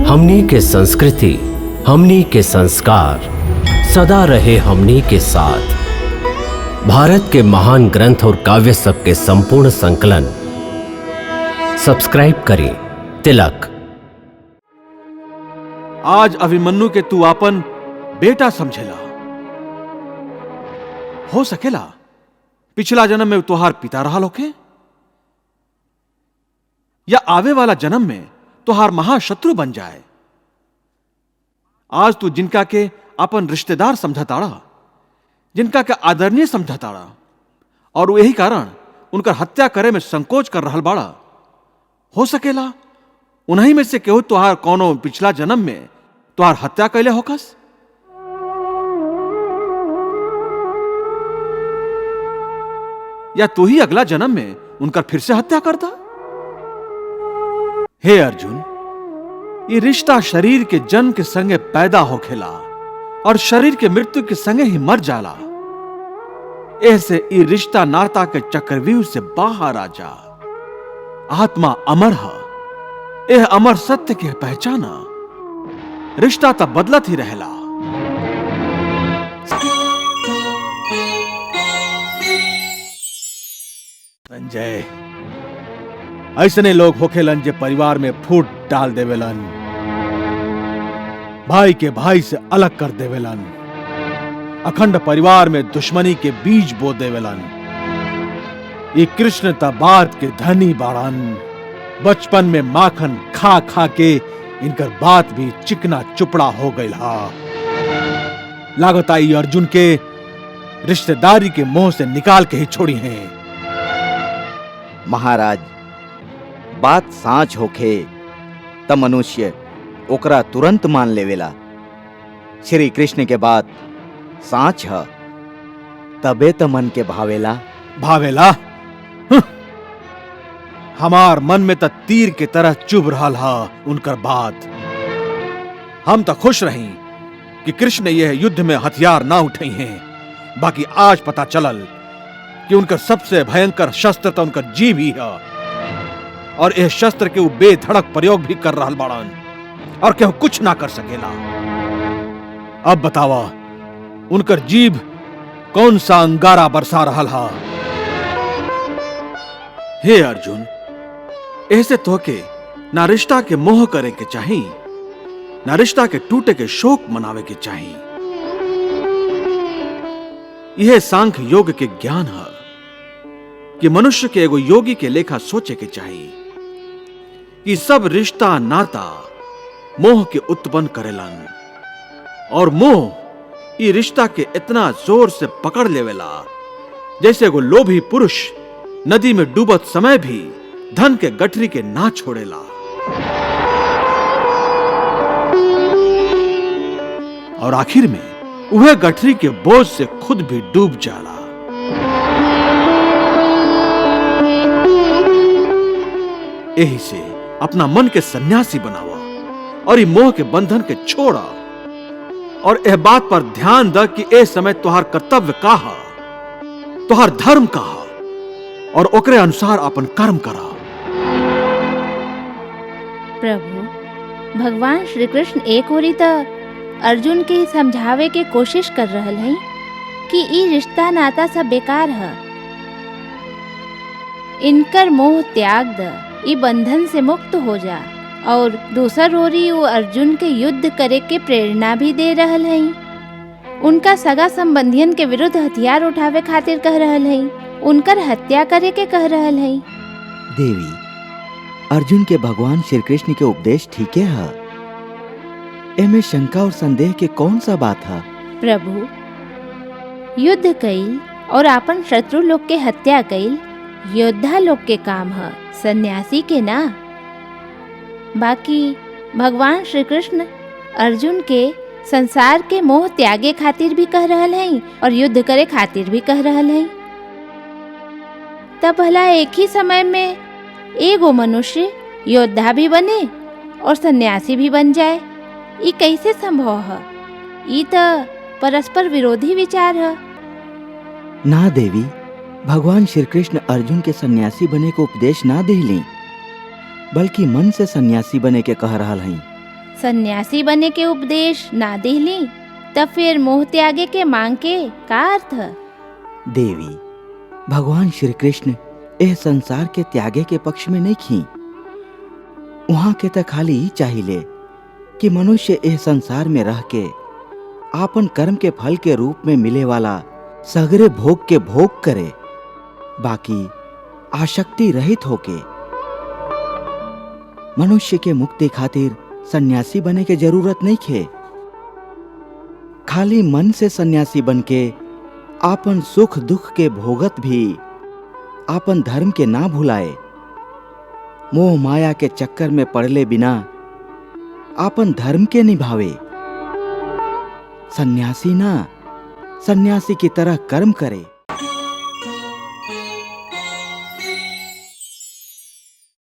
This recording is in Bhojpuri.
हमनी के संस्कृति, हमनी के संस्कार सदा रहे हमनी के साथ। भारत के महान ग्रंथ और काव्य सब के संपूर्ण संकलन सब्सक्राइब करें तिलक। आज अभिमन्यु के तू आपन बेटा समझेला, हो सकेला पिछला जन्म में तुहार पिता रहा होके, या आवे वाला जन्म में तुहार महाशत्रु बन जाए। आज तू जिनका के अपन रिश्तेदार समझताड़ा, जिनका के आदरणीय समझताड़ा, और यही कारण उनकर हत्या करे में संकोच कर रहल बाड़ा। हो सकेला उन्हीं में से केहू तुहार कोनो पिछला जन्म में तुहार हत्या कैले होकस। या तू ही अगला जन्म में उनकर फिर से हत्या करता। हे अर्जुन, ये रिश्ता शरीर के जन्म के संगे पैदा होखेला और शरीर के मृत्यु के संगे ही मर जाला। ऐसे ये रिश्ता नाता के चक्रव्यूह से बाहर आ जा। आत्मा अमर है, यह अमर सत्य के पहचाना। रिश्ता तब बदलत ही रहला। संजय, ऐसने लोग होखेलन जे परिवार में फूट डाल देवेलन, भाई के भाई से अलग कर देवेलन, अखंड परिवार में दुश्मनी के बीज बो देवेलन। ये कृष्ण तबाद के धनी बाड़न। बचपन में माखन खा खा के इनकर बात भी चिकना चुपड़ा हो गई हा। लागत आई अर्जुन के रिश्तेदारी के मुंह से निकाल के ही छोड़ी हैं। महाराज, बात साँच होखे त मनुष्य ओकरा तुरंत मान लेवेला। श्री कृष्ण के बात साँच है तबे त मन के भावेला। भावेला हमार मन में त तीर के तरह चुभ रहा हा उनकर बात। हम तो खुश रही कि कृष्ण यह युद्ध में हथियार ना उठाई हैं। बाकी आज पता चलल कि उनका सबसे भयंकर शस्त्र तो उनका जीव ही है, और यह शस्त्र के वो बेधड़क प्रयोग भी कर रहा बाड़न, और केहू कुछ ना कर सकेला। अब बतावा उनकर जीव कौन सा अंगारा बरसा रहा हा। हे अर्जुन, ऐसे तोहके ना रिश्ता के मोह करे के चाही, ना रिश्ता के टूटे के शोक मनावे के चाही। यह सांख्य योग के ज्ञान है कि मनुष्य के एगो योगी के लेखा सोचे के चाहिए कि सब रिश्ता नाता मोह के उत्पन्न करेलन, और मोह ये रिश्ता के इतना जोर से पकड़ लेवेला जैसे एगो लोभी पुरुष नदी में डूबत समय भी धन के गठरी के ना छोड़ेला। और आखिर में वह गठरी के बोझ से खुद भी डूब जाला। यही से अपना मन के सन्यासी बनावा और ये मोह के बंधन के छोड़ा, और यह बात पर ध्यान द कि ए समय तुहार कर्तव्य का हा, तुहार धर्म का हा, और ओकरे अनुसार अपन कर्म करा। प्रभु, भगवान श्री कृष्ण एक ओरी त अर्जुन के समझावे के कोशिश कर रहल हैं कि ई रिश्ता नाता सब बेकार है, इनकर मोह त्याग द, ई बंधन से मुक्त हो जा। और दूसर ओरी वो अर्जुन के युद्ध करे के प्रेरणा भी दे रहल हैं। उनका सगा संबंधियन के विरुद्ध हथियार उठावे खातिर कह रहल हैं, उनकर हत्या करे के कह रहल हैं। देवी, अर्जुन के भगवान श्री कृष्ण के उपदेश ठीके है, एमे शंका और संदेह के कौन सा बात है। प्रभु, युद्ध कईल और अपन शत्रु लोग के हत्या कईल योद्धा लोग के काम है, सन्यासी के ना। बाकी भगवान श्री कृष्ण अर्जुन के संसार के मोह त्यागे खातिर भी कह रहल हैं और युद्ध करे खातिर भी कह रहल हैं। तब भला एक ही समय में एगो मनुष्य योद्धा भी बने और सन्यासी भी बन जाए, ये कैसे संभव है? ये तो परस्पर विरोधी विचार है। ना देवी, भगवान श्री कृष्ण अर्जुन के सन्यासी बने को उपदेश ना देली, बल्कि मन से सन्यासी बने के कह रहा हैं। सन्यासी बने के उपदेश ना दिहली तब फिर मोह त्यागे के मांग के का अर्थ है? देवी, भगवान श्री कृष्ण एह संसार के त्यागे के पक्ष में नहीं खी। वहां के त खाली ही चाहिए कि मनुष्य एह संसार में रह के आपन कर्म के फल के रूप में मिले वाला सगरे भोग के भोग करे, बाकी आसक्ति रहित होके। मनुष्य के मुक्ति खातिर सन्यासी बने के जरूरत नहीं खे। खाली मन से सन्यासी बन के आपन सुख दुख के भोगत भी आपन धर्म के ना भुलाए। मोह माया के चक्कर में पड़ले बिना आपन धर्म के निभावे। सन्यासी ना, सन्यासी की तरह कर्म करे।